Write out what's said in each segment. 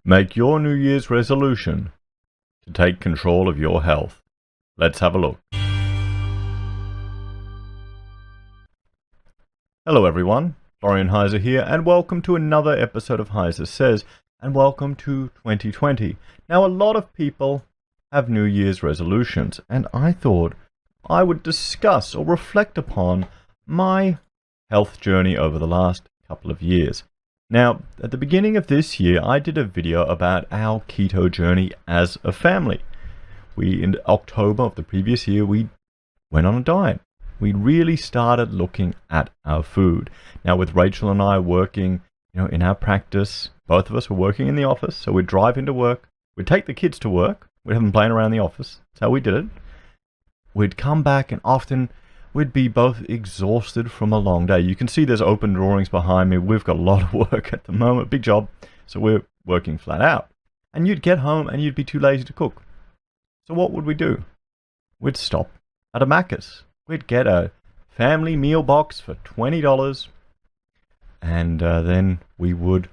Make your New Year's resolution to take control of your health. Let's have a look. Hello everyone, Florian Heise here, and welcome to another episode of HeiseSays, and welcome to 2020. Now, a lot of people have New Year's resolutions, and I thought I would discuss or reflect upon my health journey over the last couple of years. Now, at the beginning of this year, I did a video about our keto journey as a family. In October of the previous year, we went on a diet. We really started looking at our food. Now, with Rachel and I working, in our practice, both of us were working in the office, so we'd drive into work, we'd take the kids to work, we'd have them playing around the office. That's how we did it. We'd come back, and often we'd be both exhausted from a long day. You can see there's open drawings behind me. We've got a lot of work at the moment, big job, so we're working flat out. And you'd get home, and you'd be too lazy to cook. So what would we do? We'd stop at a Macca's. We'd get a family meal box for $20, and then we would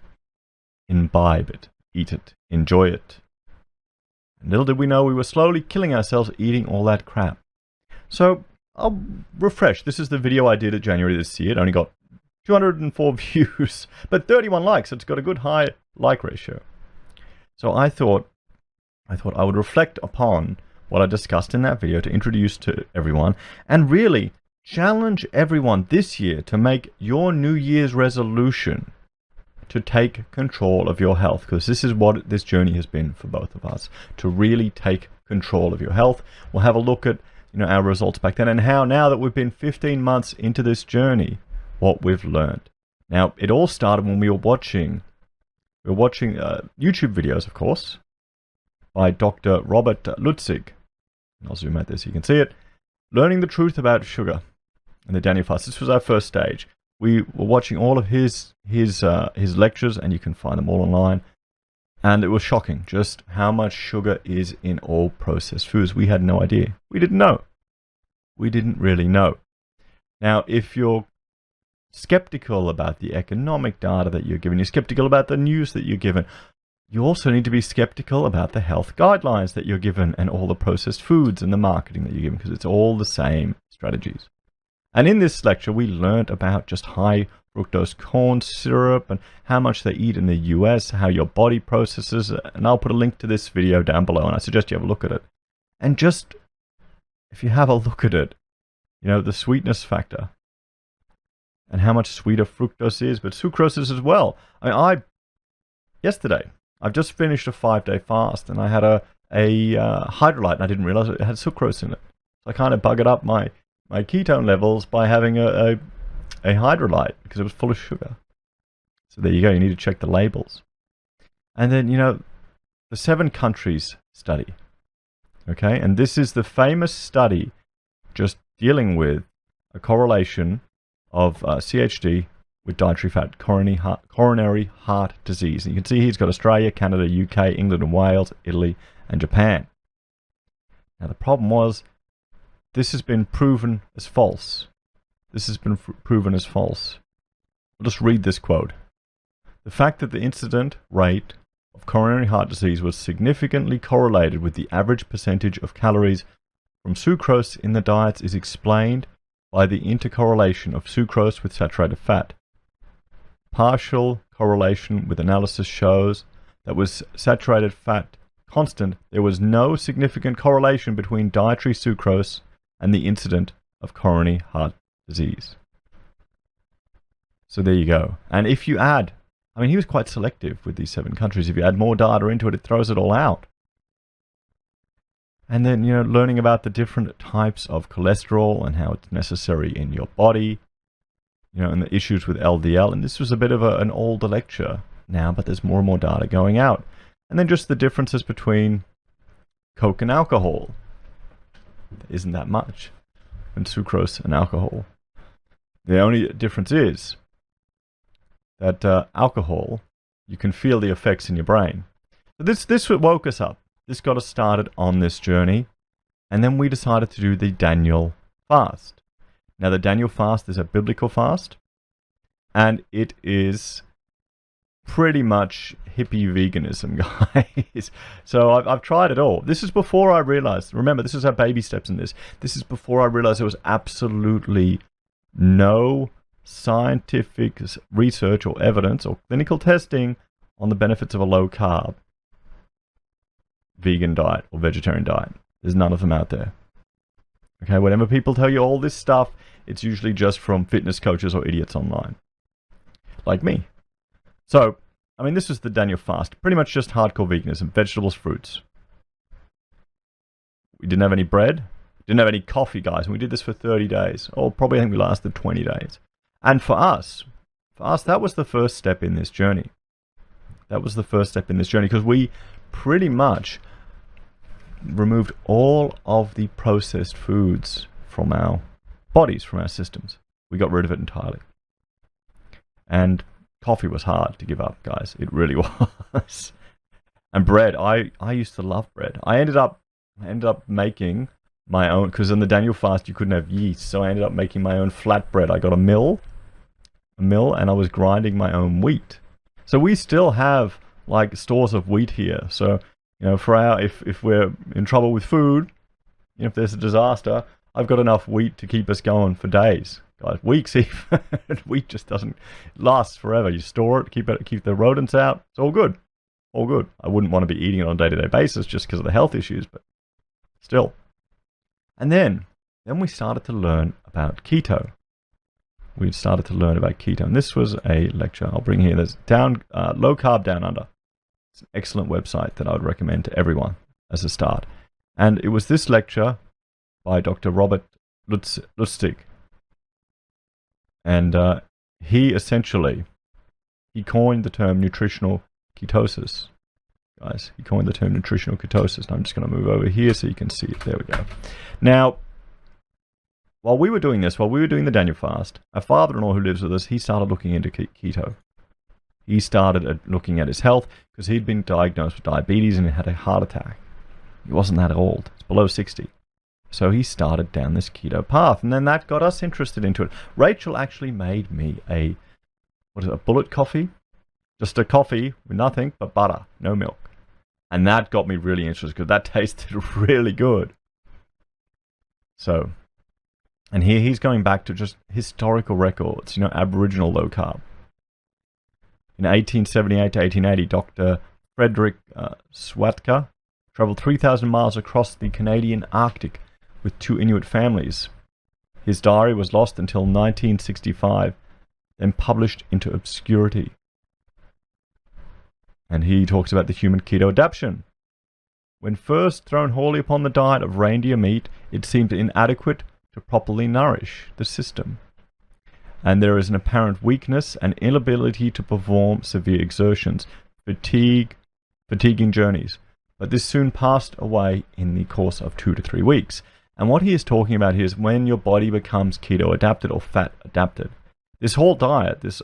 imbibe it, eat it, enjoy it. And little did we know we were slowly killing ourselves eating all that crap. So I'll refresh. This is the video I did at January this year. It only got 204 views, but 31 likes. It's got a good high like ratio. So I thought I would reflect upon what I discussed in that video to introduce to everyone, and really challenge everyone this year to make your New Year's resolution to take control of your health, because this is what this journey has been for both of us, to really take control of your health. We'll have a look at our results back then, and how now that we've been 15 months into this journey, what we've learned. Now, it all started when we were watching YouTube videos, of course, by Dr. Robert Lustig. I'll zoom out there so you can see it. Learning the truth about sugar and the Daniel fast. This was our first stage. We were watching all of his lectures, and you can find them all online. And it was shocking just how much sugar is in all processed foods. We had no idea. We didn't know. We didn't really know. Now, if you're skeptical about the economic data that you're given, you're skeptical about the news that you're given, you also need to be skeptical about the health guidelines that you're given and all the processed foods and the marketing that you're given, because it's all the same strategies. And in this lecture, we learned about just high fructose corn syrup and how much they eat in the US, how your body processes it. And I'll put a link to this video down below, and I suggest you have a look at it. And just, if you have a look at it, the sweetness factor and how much sweeter fructose is, but sucrose is as well. Yesterday, I've just finished a 5-day fast, and I had a hydrolyte, and I didn't realize it had sucrose in it. So I kind of buggered up my ketone levels by having a hydrolyte, because it was full of sugar. So there you go. You need to check the labels. And then, the 7 countries study. Okay, and this is the famous study just dealing with a correlation of CHD with dietary fat, coronary heart disease. And you can see he's got Australia, Canada, UK, England and Wales, Italy and Japan. Now the problem was, this has been proven as false. This has been proven as false. I'll just read this quote. The fact that the incident rate of coronary heart disease was significantly correlated with the average percentage of calories from sucrose in the diets is explained by the intercorrelation of sucrose with saturated fat. Partial correlation with analysis shows that with saturated fat constant, there was no significant correlation between dietary sucrose and the incidence of coronary heart disease. So there you go. And if you add, he was quite selective with these 7 countries. If you add more data into it, it throws it all out. And then, learning about the different types of cholesterol and how it's necessary in your body, and the issues with LDL. And this was a bit of an older lecture now, but there's more and more data going out. And then just the differences between Coke and alcohol. There isn't that much in sucrose and alcohol. The only difference is that alcohol, you can feel the effects in your brain. So this woke us up. This got us started on this journey. And then we decided to do the Daniel fast. Now, the Daniel fast is a biblical fast, and it is pretty much hippie veganism, guys. So I've tried it all. This is before I realized, remember, this is our baby steps in this. This is before I realized there was absolutely no scientific research or evidence or clinical testing on the benefits of a low carb vegan diet or vegetarian diet. There's none of them out there. Okay, whenever people tell you all this stuff, it's usually just from fitness coaches or idiots online, like me. So, I mean, this was the Daniel fast. Pretty much just hardcore veganism, vegetables, fruits. We didn't have any bread. Didn't have any coffee, guys. And we did this for 30 days. Or probably I think we lasted 20 days. And for us, that was the first step in this journey. That was the first step in this journey because we pretty much removed all of the processed foods from our bodies, from our systems. We got rid of it entirely. And coffee was hard to give up, guys. It really was. And bread, I used to love bread. I ended up making my own, because in the Daniel fast you couldn't have yeast, so I ended up making my own flatbread. I got a mill, and I was grinding my own wheat. So we still have like stores of wheat here. So, you know, for our, if we're in trouble with food, you know, if there's a disaster, I've got enough wheat to keep us going for days, guys, weeks even. Wheat just doesn't last forever. You store it, keep the rodents out. It's all good, all good. I wouldn't want to be eating it on a day-to-day basis just because of the health issues, but still. And then we started to learn about keto. We started to learn about keto, and this was a lecture I'll bring here. There's Low Carb Down Under. It's an excellent website that I would recommend to everyone as a start. And it was this lecture by Dr. Robert Lustig. And he coined the term nutritional ketosis. Guys, he coined the term nutritional ketosis. And I'm just going to move over here so you can see it. There we go. Now, while we were doing the Daniel fast, our father-in-law who lives with us, he started looking into keto. He started looking at his health because he'd been diagnosed with diabetes and he had a heart attack. He wasn't that old. It's below 60. So he started down this keto path, and then that got us interested into it. Rachel actually made me a bullet coffee? Just a coffee with nothing but butter, no milk. And that got me really interested because that tasted really good. So, and here he's going back to just historical records, you know, Aboriginal low carb. In 1878 to 1880, Dr. Frederick Swatka traveled 3,000 miles across the Canadian Arctic with 2 Inuit families. His diary was lost until 1965, then published into obscurity. And he talks about the human keto adaptation. When first thrown wholly upon the diet of reindeer meat, it seemed inadequate to properly nourish the system. And there is an apparent weakness and inability to perform severe exertions, fatiguing journeys. But this soon passed away in the course of 2 to 3 weeks. And what he is talking about here is when your body becomes keto adapted or fat adapted. This whole diet, this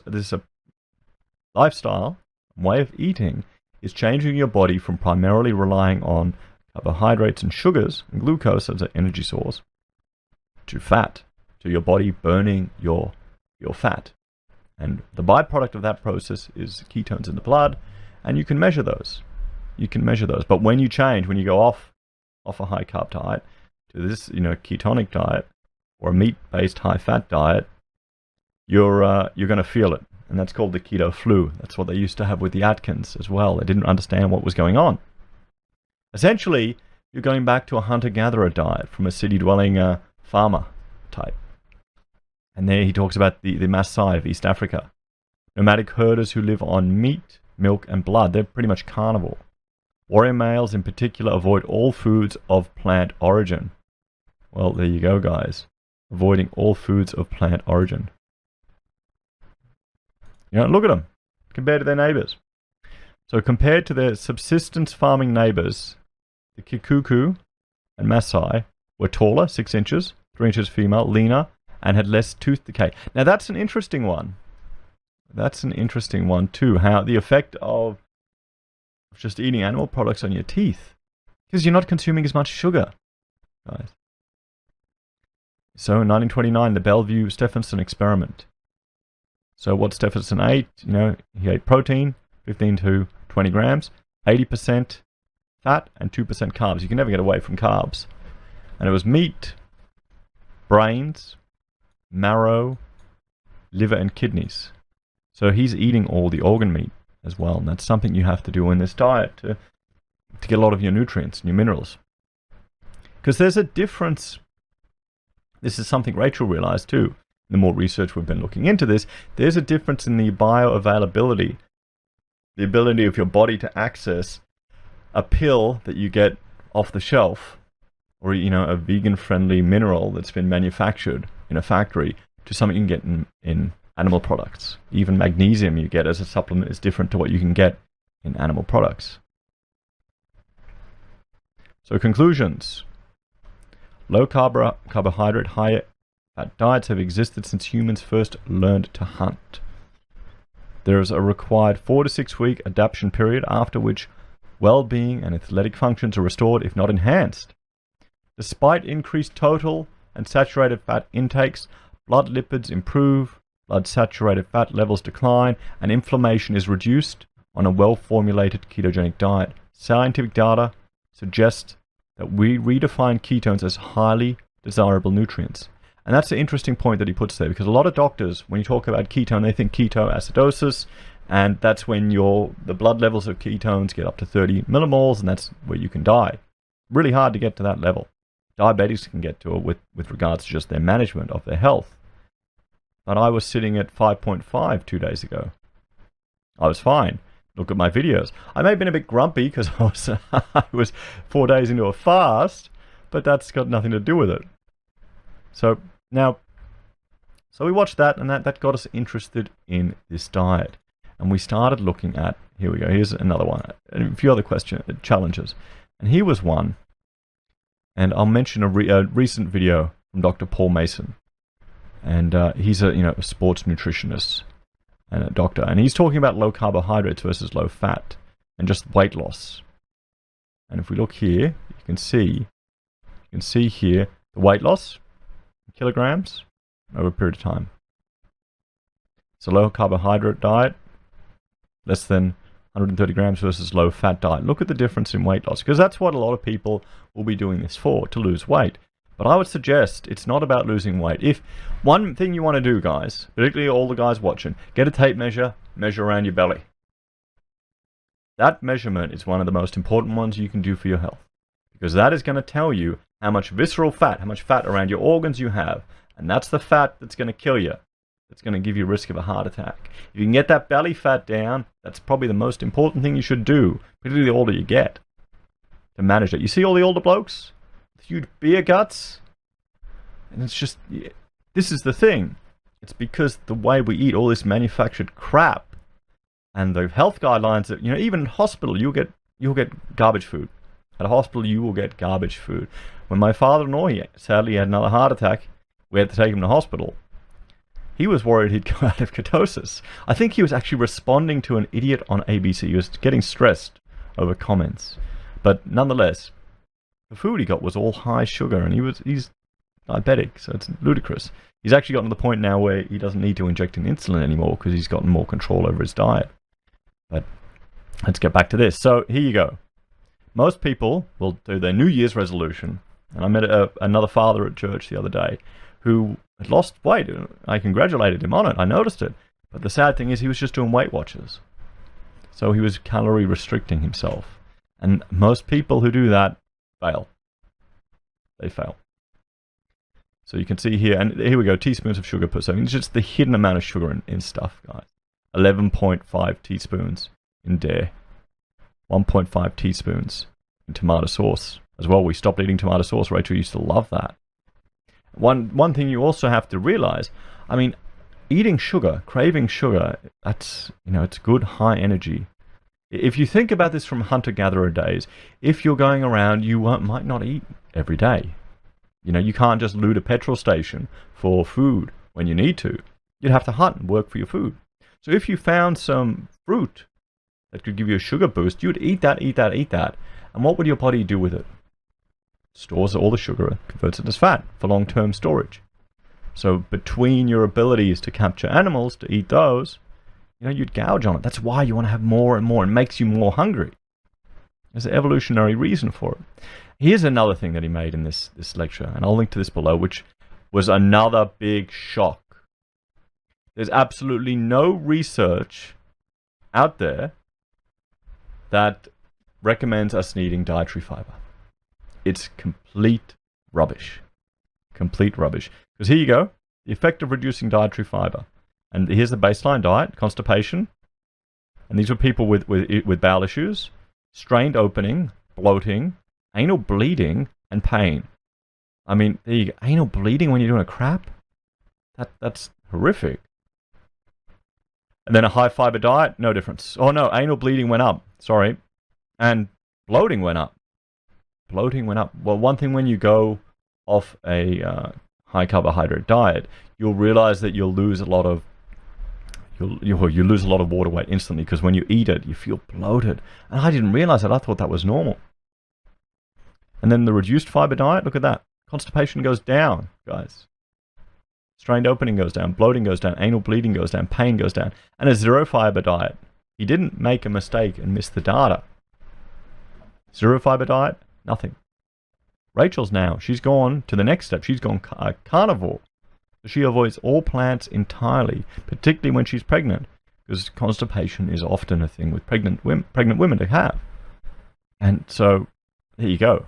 lifestyle, way of eating, is changing your body from primarily relying on carbohydrates and sugars and glucose as an energy source to fat, to your body burning your fat. And the byproduct of that process is ketones in the blood, and you can measure those. But when you change, when you go off a high carb diet to this, you know, ketonic diet or a meat-based high fat diet, you're going to feel it. And that's called the keto flu. That's what they used to have with the Atkins as well. They didn't understand what was going on. Essentially, you're going back to a hunter-gatherer diet from a city-dwelling farmer type. And there he talks about the Maasai of East Africa. Nomadic herders who live on meat, milk, and blood. They're pretty much carnivore. Warrior males in particular avoid all foods of plant origin. Well, there you go, guys. Avoiding all foods of plant origin. You know, look at them compared to their neighbors. So compared to their subsistence farming neighbors, the Kikuyu and Maasai were taller, 6 inches, 3 inches female, leaner, and had less tooth decay. Now that's an interesting one. That's an interesting one too, how the effect of just eating animal products on your teeth, because you're not consuming as much sugar, guys. So in 1929, the Bellevue-Stephenson experiment. So what Stephenson ate, you know, he ate protein, 15 to 20 grams, 80% fat and 2% carbs. You can never get away from carbs. And it was meat, brains, marrow, liver and kidneys. So he's eating all the organ meat as well, and that's something you have to do in this diet to get a lot of your nutrients and your minerals. Because there's a difference. This is something Rachel realized too. The more research we've been looking into this, there's a difference in the bioavailability, the ability of your body to access a pill that you get off the shelf, or a vegan-friendly mineral that's been manufactured in a factory, to something you can get in animal products. Even magnesium you get as a supplement is different to what you can get in animal products. So conclusions. Low carbohydrate, high fat diets have existed since humans first learned to hunt. There is a required 4 to 6 week adaptation period, after which well-being and athletic functions are restored, if not enhanced. Despite increased total and saturated fat intakes, blood lipids improve, blood saturated fat levels decline, and inflammation is reduced on a well-formulated ketogenic diet. Scientific data suggests that we redefine ketones as highly desirable nutrients. And that's the interesting point that he puts there, because a lot of doctors, when you talk about ketone, they think ketoacidosis, and that's when the blood levels of ketones get up to 30 millimoles, and that's where you can die. Really hard to get to that level. Diabetics can get to it with regards to just their management of their health. But I was sitting at 5.5 2 days ago. I was fine. Look at my videos. I may have been a bit grumpy because I was 4 days into a fast, but that's got nothing to do with it. So we watched that, and that got us interested in this diet. And we started looking at, here we go, here's another one, a few other challenges. And here was one, and I'll mention a recent video from Dr. Paul Mason. And he's a sports nutritionist and a doctor, and he's talking about low carbohydrates versus low fat and just weight loss. And if we look here, you can see here the weight loss in kilograms over a period of time. So low carbohydrate diet, less than 130 grams versus low fat diet. Look at the difference in weight loss, because that's what a lot of people will be doing this for, to lose weight. But I would suggest it's not about losing weight. If one thing you want to do, guys, particularly all the guys watching, get a tape measure, measure around your belly. That measurement is one of the most important ones you can do for your health, because that is going to tell you how much visceral fat, how much fat around your organs you have, and that's the fat that's going to kill you. That's going to give you a risk of a heart attack. If you can get that belly fat down, that's probably the most important thing you should do, particularly the older you get, to manage it. You see all the older blokes? Huge beer guts, and it's just, this is the thing. It's because the way we eat all this manufactured crap, and the health guidelines that, even in hospital you'll get garbage food. At a hospital you will get garbage food. When my father-in-law, he sadly had another heart attack, we had to take him to hospital. He was worried he'd go out of ketosis. I think he was actually responding to an idiot on ABC. He was getting stressed over comments, but nonetheless, the food he got was all high sugar, and he's diabetic, so it's ludicrous. He's actually gotten to the point now where he doesn't need to inject an insulin anymore because he's gotten more control over his diet. But let's get back to this. So here you go. Most people will do their New Year's resolution, and I met another father at church the other day who had lost weight. I congratulated him on it. I noticed it. But the sad thing is he was just doing Weight Watchers. So he was calorie restricting himself. And most people who do that fail. They fail. So you can see here, and here we go, teaspoons of sugar per serving. It's just the hidden amount of sugar in stuff, guys. 11.5 teaspoons in dairy. 1.5 teaspoons in tomato sauce. As well, we stopped eating tomato sauce. Rachel used to love that. One thing you also have to realize, eating sugar, craving sugar, that's, it's good high energy. If you think about this from hunter-gatherer days, if you're going around, you might not eat every day. You can't just loot a petrol station for food when you need to. You'd have to hunt and work for your food. So if you found some fruit that could give you a sugar boost, you'd eat that. And what would your body do with it? Stores all the sugar, converts it as fat for long-term storage. So between your abilities to capture animals, to eat those, you'd gouge on it. That's why you want to have more and more. It makes you more hungry. There's an evolutionary reason for it. Here's another thing that he made in this lecture, and I'll link to this below, which was another big shock. There's absolutely no research out there that recommends us needing dietary fiber. It's complete rubbish. Complete rubbish. Because here you go, the effect of reducing dietary fiber. And here's the baseline diet: constipation. And these were people with bowel issues, strained opening, bloating, anal bleeding, and pain. I mean, there you go. Anal bleeding when you're doing a crap? That's horrific. And then a high fiber diet, no difference. Oh no, anal bleeding went up. Sorry. And bloating went up. Bloating went up. Well, one thing, when you go off a high carbohydrate diet, you'll realize that you'll lose a lot of you lose a lot of water weight instantly, because when you eat it, you feel bloated. And I didn't realize that. I thought that was normal. And then the reduced fiber diet, look at that. Constipation goes down, guys. Strained opening goes down, bloating goes down, anal bleeding goes down, pain goes down. And a zero fiber diet. He didn't make a mistake and miss the data. Zero fiber diet, nothing. Rachel's now, she's gone to the next step. She's gone carnivore. She avoids all plants entirely, particularly when she's pregnant, because constipation is often a thing with pregnant women to have. And so, there you go.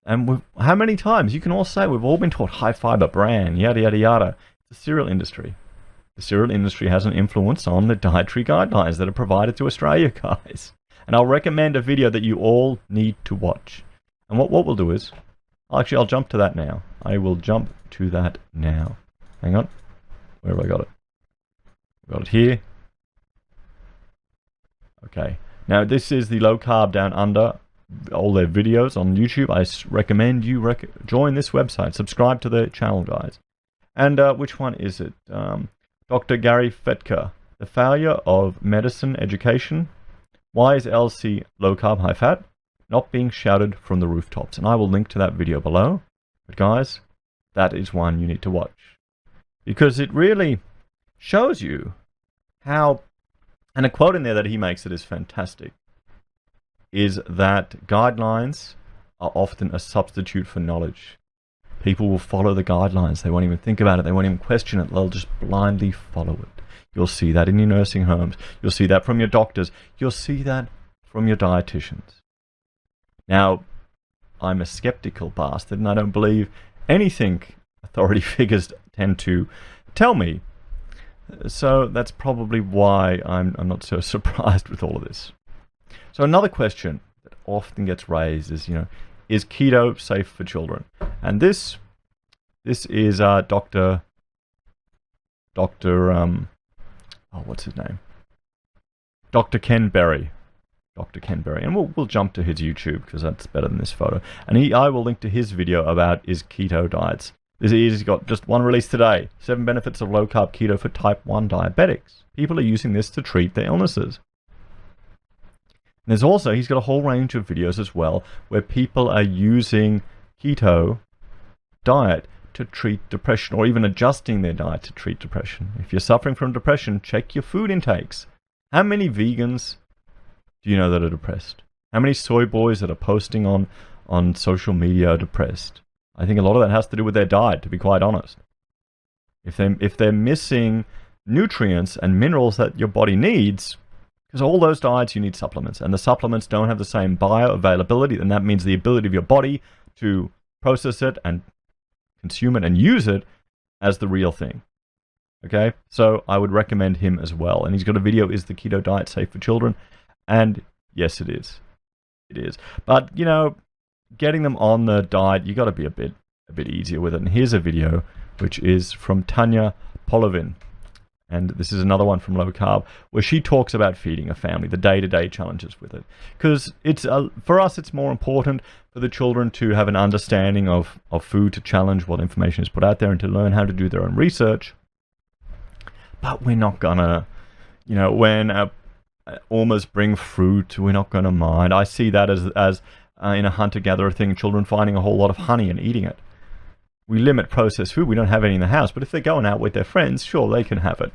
And how many times, you can all say, we've all been taught high fiber, bran, yada, yada, yada. The cereal industry. The cereal industry has an influence on the dietary guidelines that are provided to Australia, guys. And I'll recommend a video that you all need to watch. And what we'll do is, I'll jump to that now. I will jump to that now. Hang on. Where have I got it? Got it here. Okay. Now, this is the Low Carb Down Under. All their videos on YouTube. I recommend you join this website. Subscribe to the channel, guys. And which one is it? Dr. Gary Fetka. The Failure of Medicine Education. Why is LC low carb, high fat? Not being shouted from the rooftops. And I will link to that video below. But guys, that is one you need to watch. Because it really shows you how, and a quote in there that he makes that is fantastic, is that guidelines are often a substitute for knowledge. People will follow the guidelines. They won't even think about it. They won't even question it. They'll just blindly follow it. You'll see that in your nursing homes. You'll see that from your doctors. You'll see that from your dietitians. Now, I'm a skeptical bastard, and I don't believe anything authority figures tend to tell me. So that's probably why I'm not so surprised with all of this. So another question that often gets raised is, is keto safe for children? And this is Dr. What's his name? Dr. Ken Berry. Dr. Ken Berry. And we'll jump to his YouTube because that's better than this photo. And I will link to his video about his keto diets. He's got just one release today. 7 benefits of low carb keto for type 1 diabetics. People are using this to treat their illnesses. And there's also, he's got a whole range of videos as well where people are using keto diet to treat depression, or even adjusting their diet to treat depression. If you're suffering from depression, check your food intakes. How many vegans do you know that are depressed? How many soy boys that are posting on social media are depressed? I think a lot of that has to do with their diet, to be quite honest. If they're missing nutrients and minerals that your body needs, because all those diets you need supplements, and the supplements don't have the same bioavailability, and that means the ability of your body to process it and consume it and use it as the real thing. Okay, so I would recommend him as well. And he's got a video, is the keto diet safe for children? And yes, it is. It is. But getting them on the diet, you got to be a bit easier with it. And here's a video which is from Taryn Polovin, and this is another one from Low Carb, where she talks about feeding a family, the day-to-day challenges with it. Because it's for us, it's more important for the children to have an understanding of food, to challenge what information is put out there, and to learn how to do their own research. But we're not gonna, when almost bring fruit, we're not gonna mind. I see that as in a hunter-gatherer thing, children finding a whole lot of honey and eating it. We limit processed food. We don't have any in the house, but if they're going out with their friends, sure, they can have it.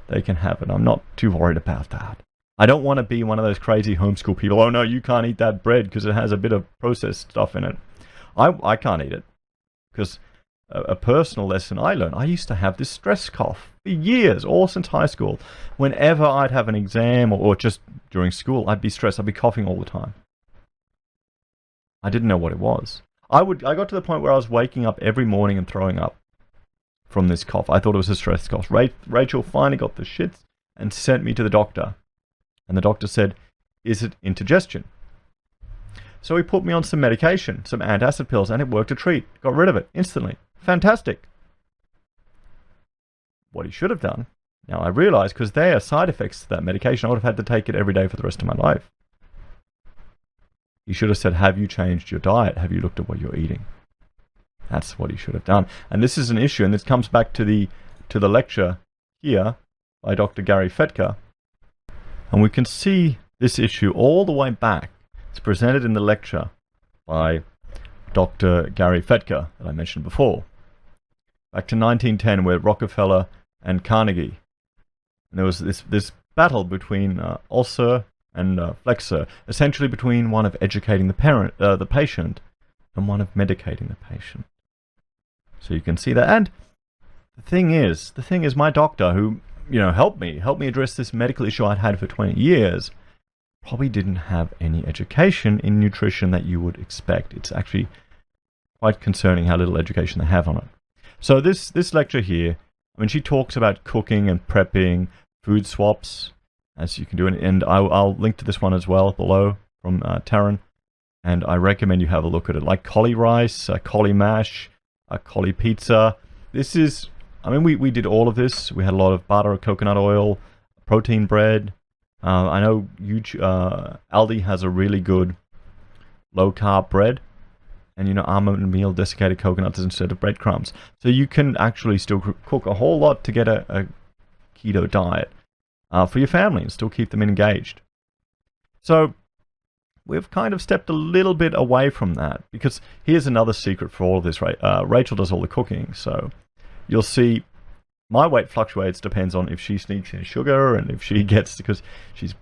they can have it. I'm not too worried about that. I don't want to be one of those crazy homeschool people. Oh no, you can't eat that bread because it has a bit of processed stuff in it. I can't eat it because a personal lesson I learned, I used to have this stress cough for years, all since high school. Whenever I'd have an exam or just during school, I'd be stressed. I'd be coughing all the time. I didn't know what it was. I got to the point where I was waking up every morning and throwing up from this cough. I thought it was a stress cough. Rachel finally got the shits and sent me to the doctor. And the doctor said, is it indigestion? So he put me on some medication, some antacid pills, and it worked a treat. Got rid of it instantly. Fantastic. What he should have done, now I realize, because there are side effects to that medication, I would have had to take it every day for the rest of my life. He should have said, have you changed your diet? Have you looked at what you're eating? That's what he should have done. And this is an issue, and this comes back to the lecture here by Dr. Gary Fetka. And we can see this issue all the way back. It's presented in the lecture by Dr. Gary Fetka that I mentioned before. Back to 1910, where Rockefeller and Carnegie. And there was this battle between ulcer and flexor, essentially between one of educating the patient and one of medicating the patient. So you can see that. And the thing is, my doctor, who helped me address this medical issue I'd had for 20 years, probably didn't have any education in nutrition that you would expect. It's actually quite concerning how little education they have on it. So this lecture here, she talks about cooking and prepping, food swaps, as you can do, and I'll link to this one as well below from Taryn, and I recommend you have a look at it, like cauli rice, cauli mash, cauli pizza. This is, we did all of this. We had a lot of butter, coconut oil, protein bread. I know Aldi has a really good low-carb bread, and almond meal, desiccated coconuts instead of breadcrumbs. So you can actually still cook a whole lot to get a keto diet for your family and still keep them engaged. So we've kind of stepped a little bit away from that, because here's another secret for all of this, right? Rachel does all the cooking, so you'll see my weight fluctuates, depends on if she sneaks in sugar and if she gets, because she's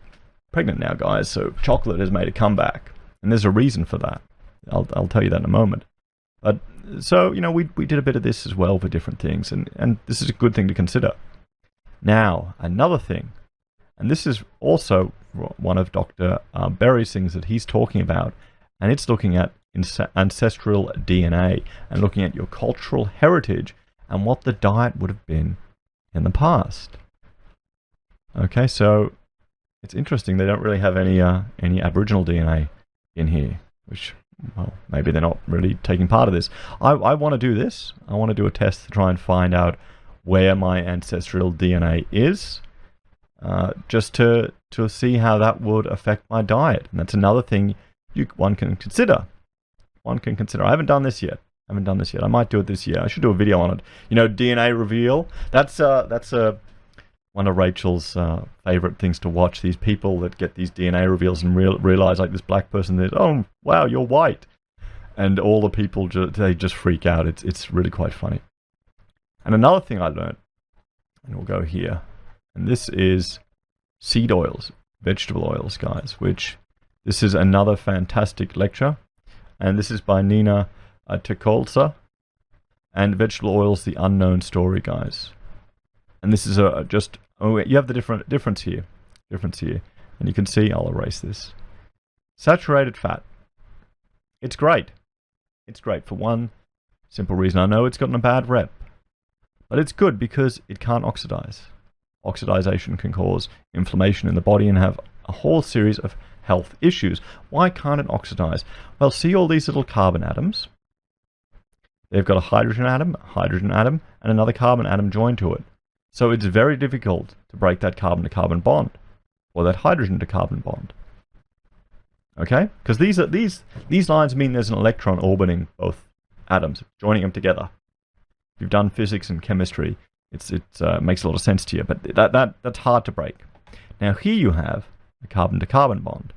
pregnant now, guys, so chocolate has made a comeback, and there's a reason for that. I'll tell you that in a moment. But so we did a bit of this as well for different things, and this is a good thing to consider. Now another thing, and this is also one of Dr. Berry's things that he's talking about, and it's looking at ancestral DNA and looking at your cultural heritage and what the diet would have been in the past. Okay, so it's interesting they don't really have any Aboriginal DNA in here, which, well, maybe they're not really taking part of this. I want to do this. I want to do a test to try and find out where my ancestral DNA is, just to see how that would affect my diet. And that's another thing one can consider. I haven't done this yet. I might do it this year. I should do a video on it. DNA reveal. That's one of Rachel's favorite things to watch. These people that get these DNA reveals and realize, like this black person, that, oh wow, you're white, and all the people they just freak out. It's really quite funny. And another thing I learned, and we'll go here, and this is seed oils, vegetable oils, guys. Which this is another fantastic lecture, and this is by Nina Teicholz, and vegetable oils: the unknown story, guys. And this is you have the difference here, and you can see, I'll erase this. Saturated fat. It's great for one simple reason. I know it's gotten a bad rep, but it's good because it can't oxidize. Oxidization can cause inflammation in the body and have a whole series of health issues. Why can't it oxidize? Well, see all these little carbon atoms? They've got a hydrogen atom, and another carbon atom joined to it. So it's very difficult to break that carbon-to-carbon bond, or that hydrogen-to-carbon bond. Okay? Because these lines mean there's an electron orbiting both atoms, joining them together. If you've done physics and chemistry, it makes a lot of sense to you, but that's hard to break. Now here you have a carbon-to-carbon bond.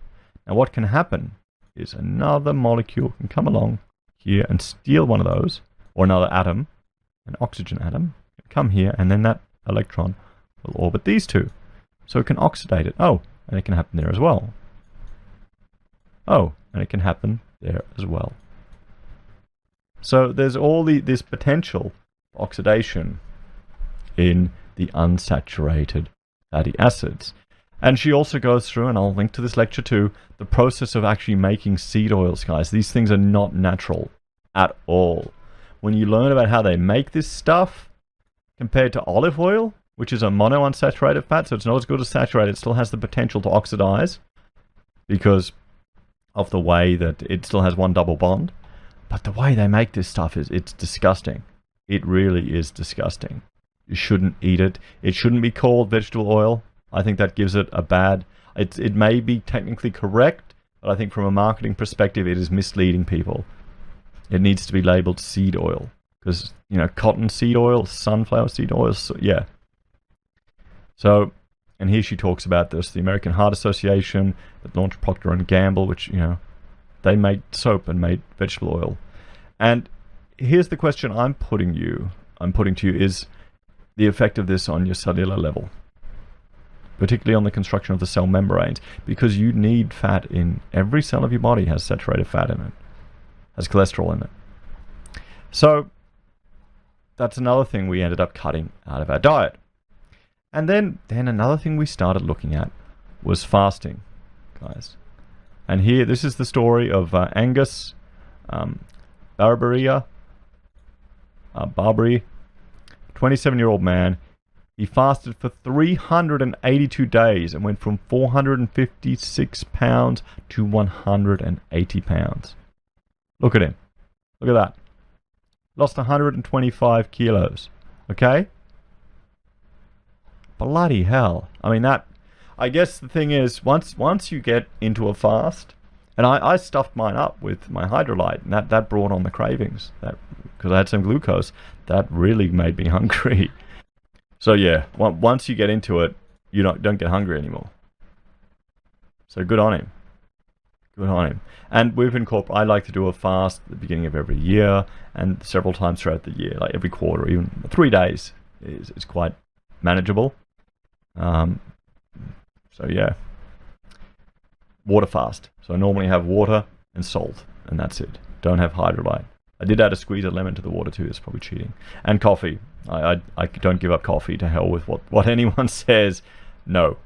Now what can happen is another molecule can come along here and steal one of those, or another atom, an oxygen atom, come here, and then that electron will orbit these two. So it can oxidate it. Oh, and it can happen there as well. Oh, and it can happen there as well. So there's all this potential oxidation in the unsaturated fatty acids. And she also goes through, and I'll link to this lecture too, the process of actually making seed oils, guys. These things are not natural at all. When you learn about how they make this stuff, compared to olive oil, which is a monounsaturated fat, so it's not as good as saturated, it still has the potential to oxidize because of the way that it still has one double bond. But the way they make this stuff it's disgusting. It really is disgusting. You shouldn't eat it. It shouldn't be called vegetable oil. I think that gives it a bad... It may be technically correct, but I think from a marketing perspective, it is misleading people. It needs to be labeled seed oil. Because, you know, cotton seed oil, sunflower seed oil, so, yeah. So, and here she talks about this, the American Heart Association that launched Procter & Gamble, which, you know, they made soap and made vegetable oil. And here's the question I'm putting to you is the effect of this on your cellular level, particularly on the construction of the cell membranes, because you need fat in every cell of your body has saturated fat in it, has cholesterol in it. So that's another thing we ended up cutting out of our diet. And then another thing we started looking at was fasting, guys. And here, this is the story of Angus Barbary, 27-year-old man. He fasted for 382 days and went from 456 pounds to 180 pounds. Look at him. Look at that. Lost 125 kilos. Okay? Bloody hell. I mean, that... I guess the thing is, once you get into a fast... And I stuffed mine up with my Hydrolyte, and that brought on the cravings. Because I had some glucose. That really made me hungry. So yeah, once you get into it, you don't get hungry anymore. So good on him. Good on him. And we've I like to do a fast at the beginning of every year and several times throughout the year, like every quarter, even 3 days is quite manageable. So yeah, water fast. So I normally have water and salt, and that's it. Don't have Hydrolyte. I did add a squeeze of lemon to the water too. It's probably cheating. And coffee. I don't give up coffee. To hell with what anyone says. No.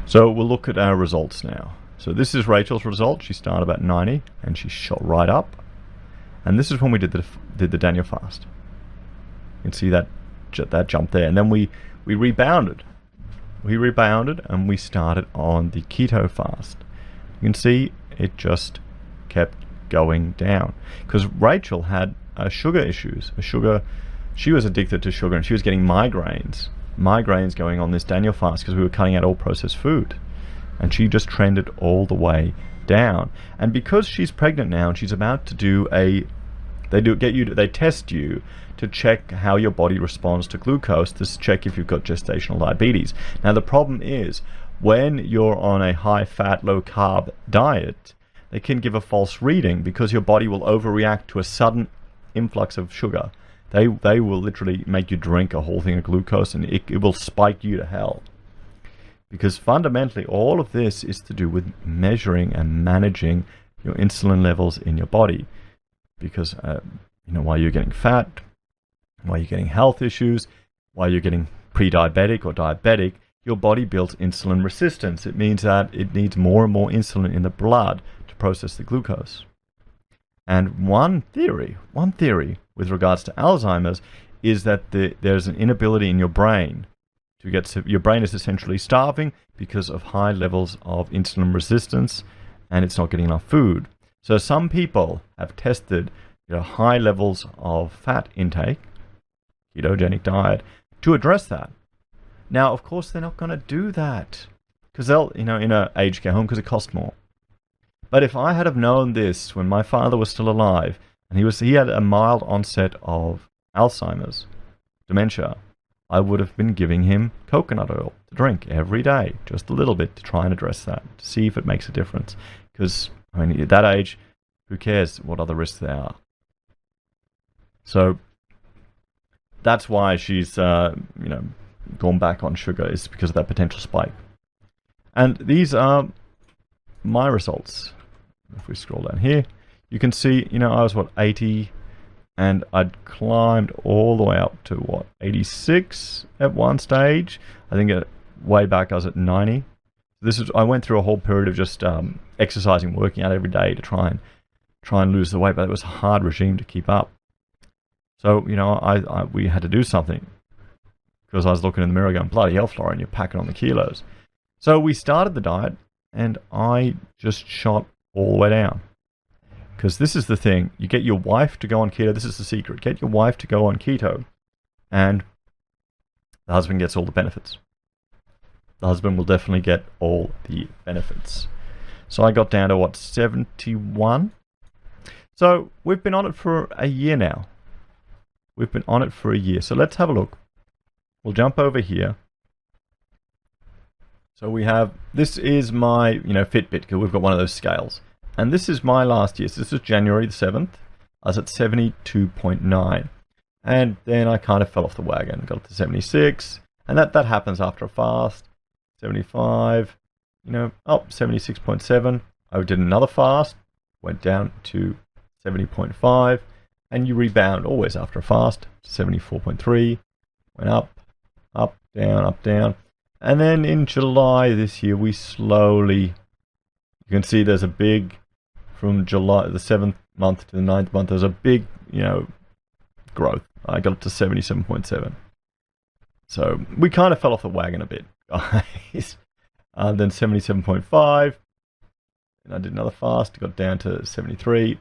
So we'll look at our results now. So this is Rachel's result. She started about 90 and she shot right up. And this is when we did the Daniel fast. You can see that jump there. And then we rebounded. We rebounded and we started on the keto fast. You can see it just kept going down because Rachel had sugar issues. She was addicted to sugar and she was getting migraines going on this Daniel fast because we were cutting out all processed food, and she just trended all the way down. And because she's pregnant now and she's about to do they test you to check how your body responds to glucose, to check if you've got gestational diabetes. Now the problem is when you're on a high fat, low carb diet, they can give a false reading because your body will overreact to a sudden influx of sugar. They will literally make you drink a whole thing of glucose, and it will spike you to hell. Because fundamentally, all of this is to do with measuring and managing your insulin levels in your body. Because while you're getting fat, while you're getting health issues, while you're getting pre-diabetic or diabetic, your body builds insulin resistance. It means that it needs more and more insulin in the blood to process the glucose. And one theory with regards to Alzheimer's is that there's an inability in your brain to your brain is essentially starving because of high levels of insulin resistance, and it's not getting enough food. So some people have tested high levels of fat intake, ketogenic diet, to address that. Now, of course, they're not going to do that because they'll, in an aged care home, because it costs more. But if I had have known this when my father was still alive, and he had a mild onset of Alzheimer's, dementia, I would have been giving him coconut oil to drink every day, just a little bit, to try and address that, to see if it makes a difference. Because, at that age, who cares what other risks there are? So that's why she's, gone back on sugar is because of that potential spike. And these are my results. If we scroll down here, you can see, I was 80, and I'd climbed all the way up to 86 at one stage. I think way back I was at 90. I went through a whole period of just exercising, working out every day to try and lose the weight, but it was a hard regime to keep up. So, we had to do something, because I was looking in the mirror going, bloody hell, Florian, you're packing on the kilos. So we started the diet, and I just shot all the way down. Because this is the thing, you get your wife to go on keto. This is the secret. Get your wife to go on keto, and the husband gets all the benefits. The husband will definitely get all the benefits. So I got down to 71? So we've been on it for a year now. We've been on it for a year. So let's have a look. We'll jump over here. So we have, this is my, Fitbit, because we've got one of those scales. And this is my last year. So this is January the 7th. I was at 72.9. And then I kind of fell off the wagon. Got up to 76. And that happens after a fast. 75. 76.7. I did another fast. Went down to 70.5. And you rebound always after a fast. 74.3. Went up, down. And then in July this year, we slowly, you can see there's a big, from July, the 7th month to the 9th month, there's a big, growth. I got up to 77.7. So we kind of fell off the wagon a bit, guys. Then 77.5. And I did another fast, got down to 73.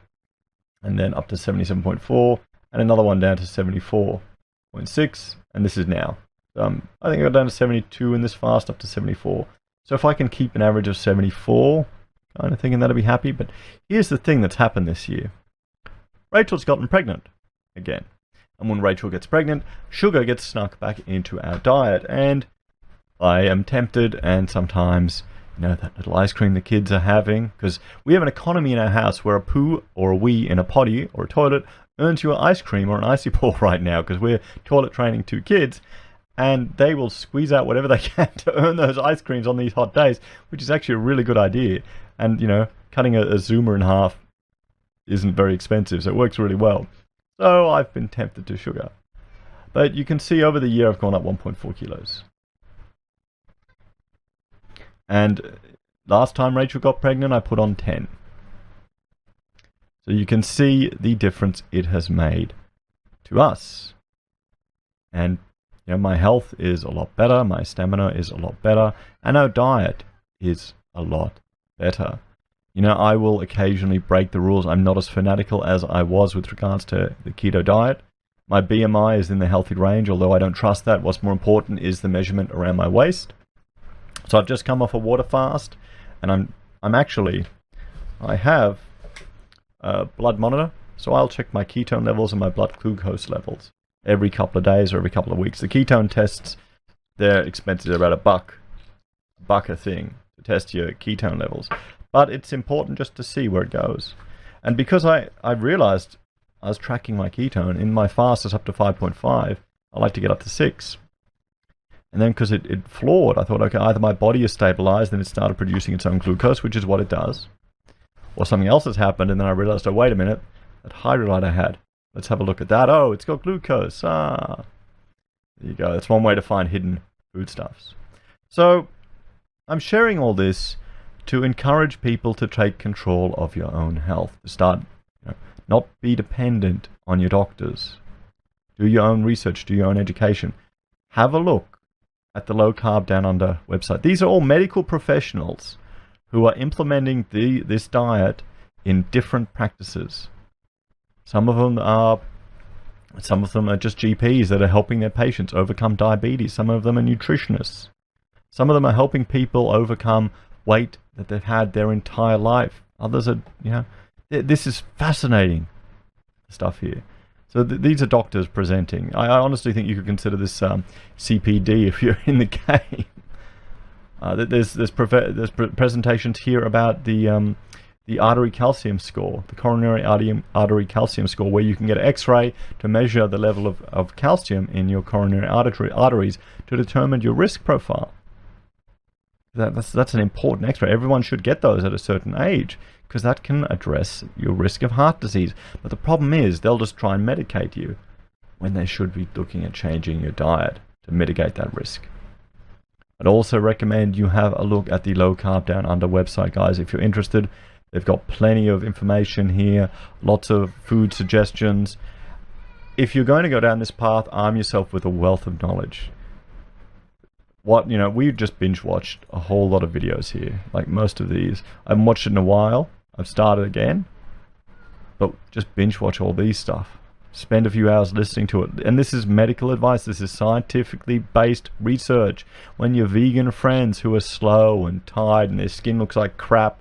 And then up to 77.4. And another one down to 74.6. And this is now. I think I got down to 72 in this fast, up to 74. So if I can keep an average of 74, kind of thinking that'll be happy. But here's the thing that's happened this year. Rachel's gotten pregnant again. And when Rachel gets pregnant, sugar gets snuck back into our diet. And I am tempted, and sometimes, that little ice cream the kids are having, because we have an economy in our house where a poo or a wee in a potty or a toilet earns you an ice cream or an icy ball right now, because we're toilet training 2 kids. And they will squeeze out whatever they can to earn those ice creams on these hot days, which is actually a really good idea. And, cutting a Zoomer in half isn't very expensive, so it works really well. So I've been tempted to sugar. But you can see over the year I've gone up 1.4 kilos. And last time Rachel got pregnant, I put on 10. So you can see the difference it has made to us. And my health is a lot better, my stamina is a lot better, and our diet is a lot better. I will occasionally break the rules. I'm not as fanatical as I was with regards to the keto diet. My BMI is in the healthy range, although I don't trust that. What's more important is the measurement around my waist. So I've just come off a water fast, and I have a blood monitor, so I'll check my ketone levels and my blood glucose levels every couple of days or every couple of weeks. The ketone tests, they're expensive. They're about $1 a thing to test your ketone levels. But it's important just to see where it goes. And because I realized I was tracking my ketone, in my fast it's up to 5.5. I like to get up to 6. And then because it floored, I thought, okay, either my body is stabilized and it started producing its own glucose, which is what it does, or something else has happened, and then I realized, oh, wait a minute, that hydrolyte I had, let's have a look at that. Oh, it's got glucose. There you go. That's one way to find hidden foodstuffs. So I'm sharing all this to encourage people to take control of your own health, to start, not be dependent on your doctors. Do your own research, do your own education. Have a look at the Low Carb Down Under website. These are all medical professionals who are implementing this diet in different practices. Some of them are just GPs that are helping their patients overcome diabetes. Some of them are nutritionists. Some of them are helping people overcome weight that they've had their entire life. Others are, this is fascinating stuff here. So these are doctors presenting. I honestly think you could consider this CPD if you're in the game. There's presentations here about the the artery calcium score, the coronary artery calcium score, where you can get an X-ray to measure the level of calcium in your coronary arteries to determine your risk profile. That's an important X-ray. Everyone should get those at a certain age, because that can address your risk of heart disease. But the problem is they'll just try and medicate you when they should be looking at changing your diet to mitigate that risk. I'd also recommend you have a look at the Low Carb Down Under website, guys, if you're interested. They've got plenty of information here, lots of food suggestions. If you're going to go down this path, arm yourself with a wealth of knowledge. We've just binge watched a whole lot of videos here, like most of these. I haven't watched it in a while. I've started again, but just binge watch all these stuff. Spend a few hours listening to it. And this is medical advice. This is scientifically based research. When your vegan friends who are slow and tired and their skin looks like crap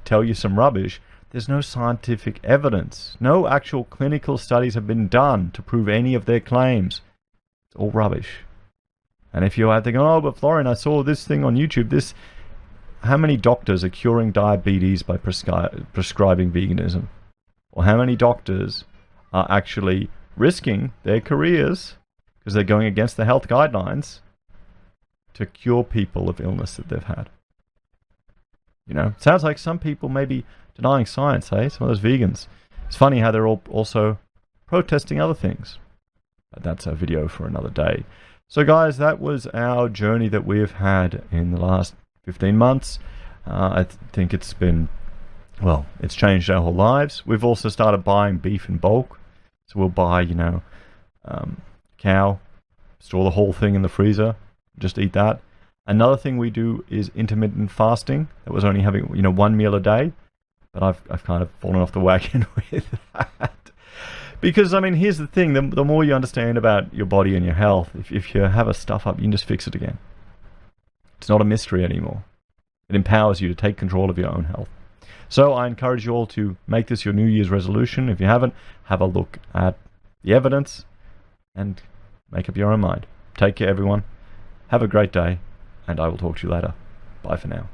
tell you some rubbish, there's no scientific evidence. No actual clinical studies have been done to prove any of their claims. It's all rubbish. And if you're thinking, oh, but Florian, I saw this thing on YouTube. How many doctors are curing diabetes by prescribing veganism? Or how many doctors are actually risking their careers because they're going against the health guidelines to cure people of illness that they've had? Sounds like some people may be denying science, hey? Some of those vegans. It's funny how they're all also protesting other things. But that's a video for another day. So guys, that was our journey that we've had in the last 15 months. I think it's changed our whole lives. We've also started buying beef in bulk. So we'll buy, cow, store the whole thing in the freezer, just eat that. Another thing we do is intermittent fasting. That was only having, one meal a day. But I've kind of fallen off the wagon with that. Because, here's the thing. The more you understand about your body and your health, if you have a stuff up, you can just fix it again. It's not a mystery anymore. It empowers you to take control of your own health. So I encourage you all to make this your New Year's resolution. If you haven't, have a look at the evidence and make up your own mind. Take care, everyone. Have a great day, and I will talk to you later. Bye for now.